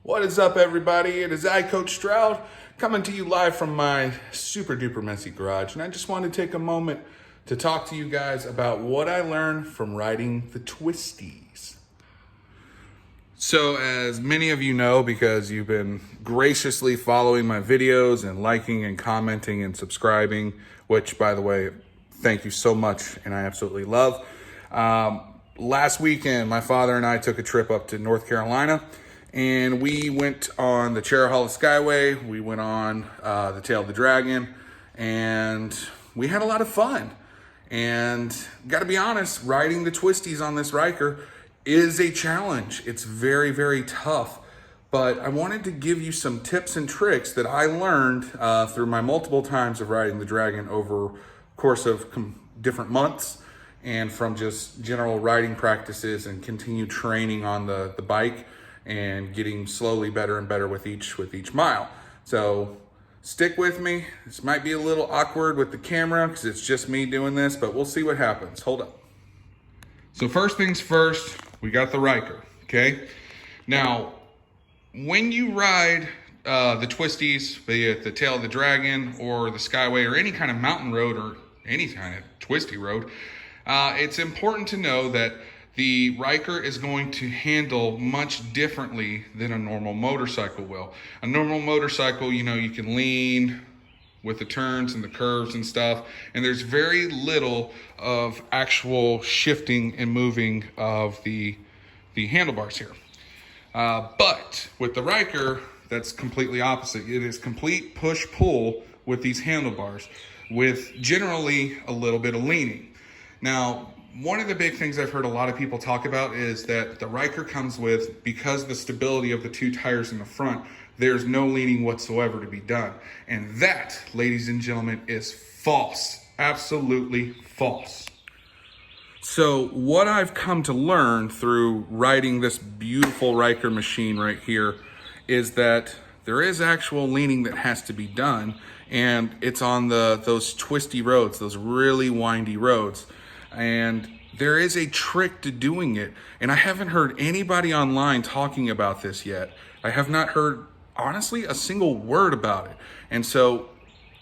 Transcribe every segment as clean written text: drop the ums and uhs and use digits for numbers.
What is up, everybody? It is I, Coach Stroud, coming to you live from my super duper messy garage. And I just want to take a moment to talk to you guys about what I learned from riding the Twisties. So, as many of you know, because you've been graciously following my videos and liking and commenting and subscribing, which, by the way, thank you so much and I absolutely love. Last weekend, my father and I took a trip up to North Carolina. And we went on the Cherahalla Skyway, we went on the Tail of the Dragon, and we had a lot of fun. And gotta be honest, riding the Twisties on this Ryker is a challenge. It's very, very tough. But I wanted to give you some tips and tricks that I learned through my multiple times of riding the Dragon over the course of different months, and from just general riding practices and continued training on the bike, and getting slowly better and better with each mile. So stick with me. This might be a little awkward with the camera because it's just me doing this, but we'll see what happens. Hold up. So first things first, we got the Ryker, okay? Now, when you ride the Twisties, be it the Tail of the Dragon or the Skyway or any kind of mountain road or any kind of twisty road, it's important to know that the Ryker is going to handle much differently than a normal motorcycle will. A normal motorcycle, you can lean with the turns and the curves and stuff, and there's very little of actual shifting and moving of the handlebars here. But with the Ryker, that's completely opposite. It is complete push-pull with these handlebars, with generally a little bit of leaning. Now, one of the big things I've heard a lot of people talk about is that the Ryker comes with, because of the stability of the two tires in the front, there's no leaning whatsoever to be done. And that, ladies and gentlemen, is false. Absolutely false. So what I've come to learn through riding this beautiful Ryker machine right here is that there is actual leaning that has to be done, and it's on those twisty roads, those really windy roads. And there is a trick to doing it. And I haven't heard anybody online talking about this yet. I have not heard, honestly, a single word about it. And so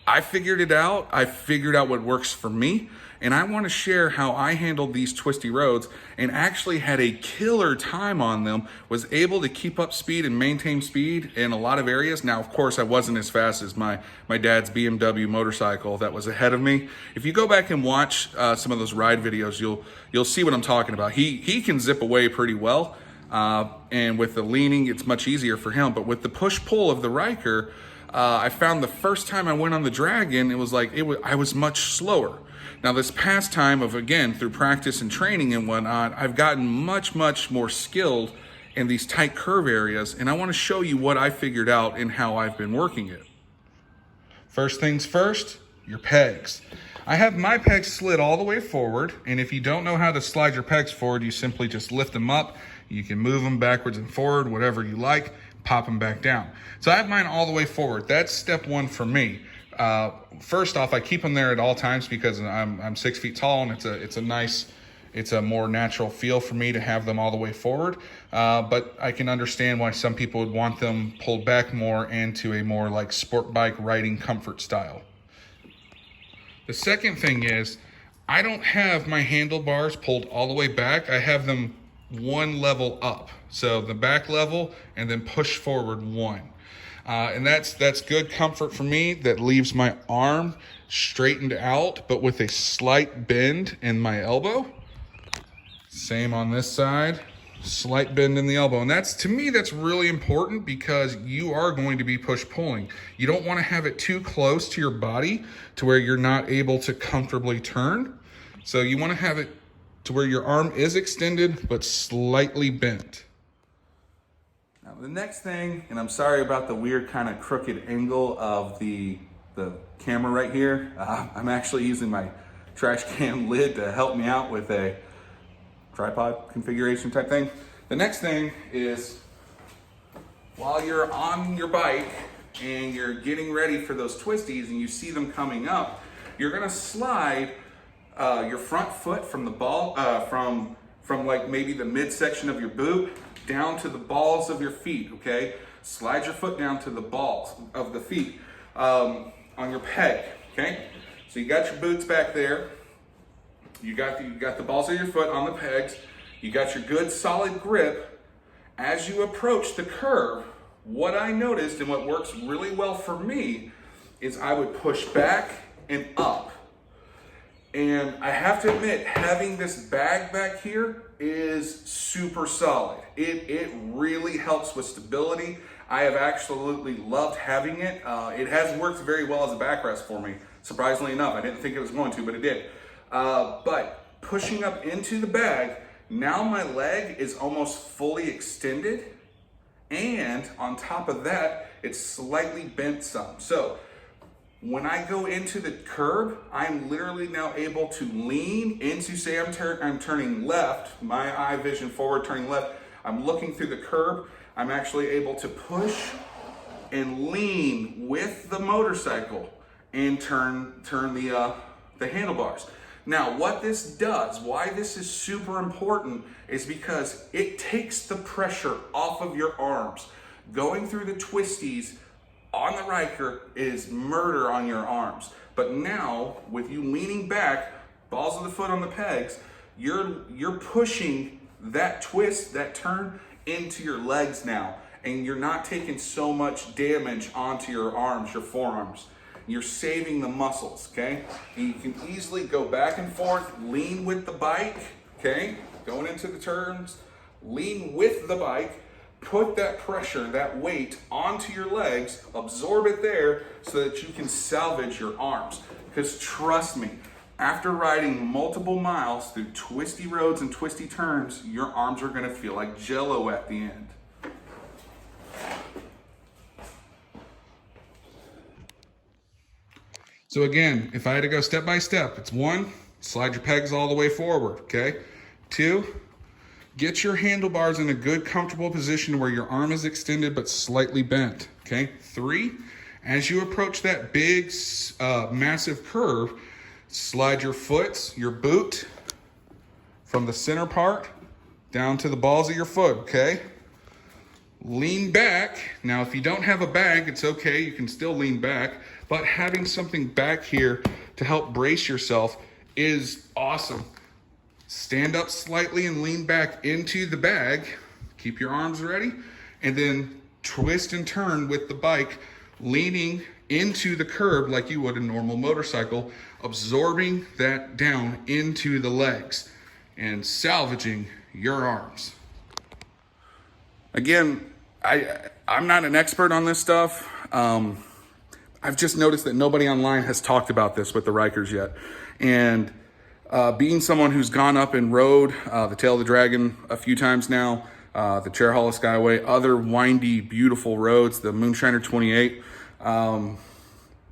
I figured it out. I figured out what works for me. And I want to share how I handled these twisty roads and actually had a killer time on them, was able to keep up speed and maintain speed in a lot of areas. Now, of course, I wasn't as fast as my dad's BMW motorcycle that was ahead of me. If you go back and watch some of those ride videos, you'll see what I'm talking about. He can zip away pretty well. And with the leaning, it's much easier for him. But with the push-pull of the Ryker, I found the first time I went on the Dragon, I was much slower. Now, this past time again, through practice and training and whatnot, I've gotten much, much more skilled in these tight curve areas, and I want to show you what I figured out and how I've been working it. First things first, your pegs. I have my pegs slid all the way forward, and if you don't know how to slide your pegs forward, you simply just lift them up. You can move them backwards and forward, whatever you like, pop them back down. So I have mine all the way forward. That's step one for me. First off, I keep them there at all times because I'm 6 feet tall, and it's a more natural feel for me to have them all the way forward. But I can understand why some people would want them pulled back more into a more like sport bike riding comfort style. The second thing is, I don't have my handlebars pulled all the way back. I have them one level up. So the back level and then push forward one. And that's good comfort for me. That leaves my arm straightened out, but with a slight bend in my elbow. Same on this side, slight bend in the elbow. And to me, that's really important because you are going to be push-pulling. You don't want to have it too close to your body to where you're not able to comfortably turn. So you want to have it to where your arm is extended, but slightly bent. Now, the next thing, and I'm sorry about the weird kind of crooked angle of the camera right here. I'm actually using my trash can lid to help me out with a tripod configuration type thing. The next thing is, while you're on your bike and you're getting ready for those twisties and you see them coming up, you're gonna slide your front foot from the ball, from like maybe the midsection of your boot down to the balls of your feet, okay? Slide your foot down to the balls of the feet on your peg, okay? So you got your boots back there. You got the balls of your foot on the pegs. You got your good solid grip. As you approach the curve, what I noticed and what works really well for me is I would push back and up. And I have to admit, having this bag back here is super solid. It really helps with stability. I have absolutely loved having it. It has worked very well as a backrest for me, surprisingly enough. I didn't think it was going to, but it did. But pushing up into the bag, now my leg is almost fully extended, and on top of that, it's slightly bent some. So when I go into the curb, I'm literally now able to lean into, say I'm turning left, my eye vision forward, turning left, I'm looking through the curb, I'm actually able to push and lean with the motorcycle and turn the handlebars. Now, what this does, why this is super important, is because it takes the pressure off of your arms. Going through the Twisties on the Ryker is murder on your arms. But now, with you leaning back, balls of the foot on the pegs, you're pushing that twist, that turn, into your legs now. And you're not taking so much damage onto your arms, your forearms. You're saving the muscles, okay? And you can easily go back and forth, lean with the bike, okay? Going into the turns, lean with the bike, put that pressure, that weight onto your legs, absorb it there so that you can salvage your arms. Because trust me, after riding multiple miles through twisty roads and twisty turns, your arms are gonna feel like Jell-O at the end. So again, if I had to go step by step, it's 1, slide your pegs all the way forward, okay? 2, get your handlebars in a good, comfortable position where your arm is extended but slightly bent, okay? 3, as you approach that big, massive curve, slide your foot, your boot, from the center part down to the balls of your foot, okay? Lean back. Now, if you don't have a bag, it's okay. You can still lean back. But having something back here to help brace yourself is awesome. Stand up slightly and lean back into the bag. Keep your arms ready. And then twist and turn with the bike, leaning into the curb like you would a normal motorcycle, absorbing that down into the legs and salvaging your arms. Again, I'm not an expert on this stuff. I've just noticed that nobody online has talked about this with the Rykers yet. And being someone who's gone up and rode the Tail of the Dragon a few times now, the Chair Hollow Skyway, other windy, beautiful roads, the Moonshiner 28,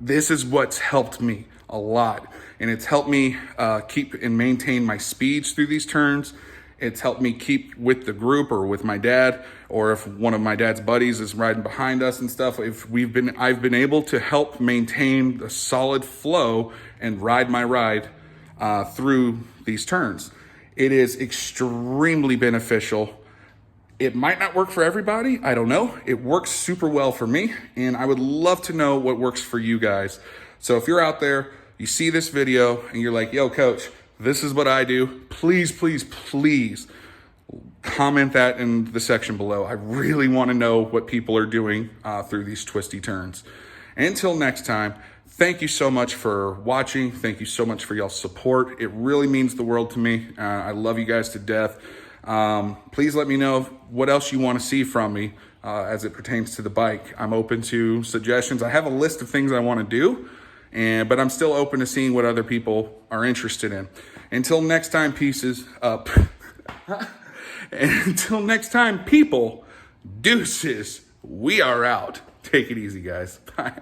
this is what's helped me a lot. And it's helped me keep and maintain my speeds through these turns. It's helped me keep with the group or with my dad, or if one of my dad's buddies is riding behind us and stuff. I've been able to help maintain the solid flow and ride my ride through these turns. It is extremely beneficial. It might not work for everybody. I don't know. It works super well for me, and I would love to know what works for you guys. So if you're out there, you see this video and you're like, yo, coach, this is what I do. Please, please, please comment that in the section below. I really want to know what people are doing through these twisty turns. Until next time, thank you so much for watching. Thank you so much for y'all's support. It really means the world to me. I love you guys to death. Please let me know what else you want to see from me as it pertains to the bike. I'm open to suggestions. I have a list of things I want to do. But I'm still open to seeing what other people are interested in. Until next time, until next time, people, deuces, we are out. Take it easy, guys. Bye.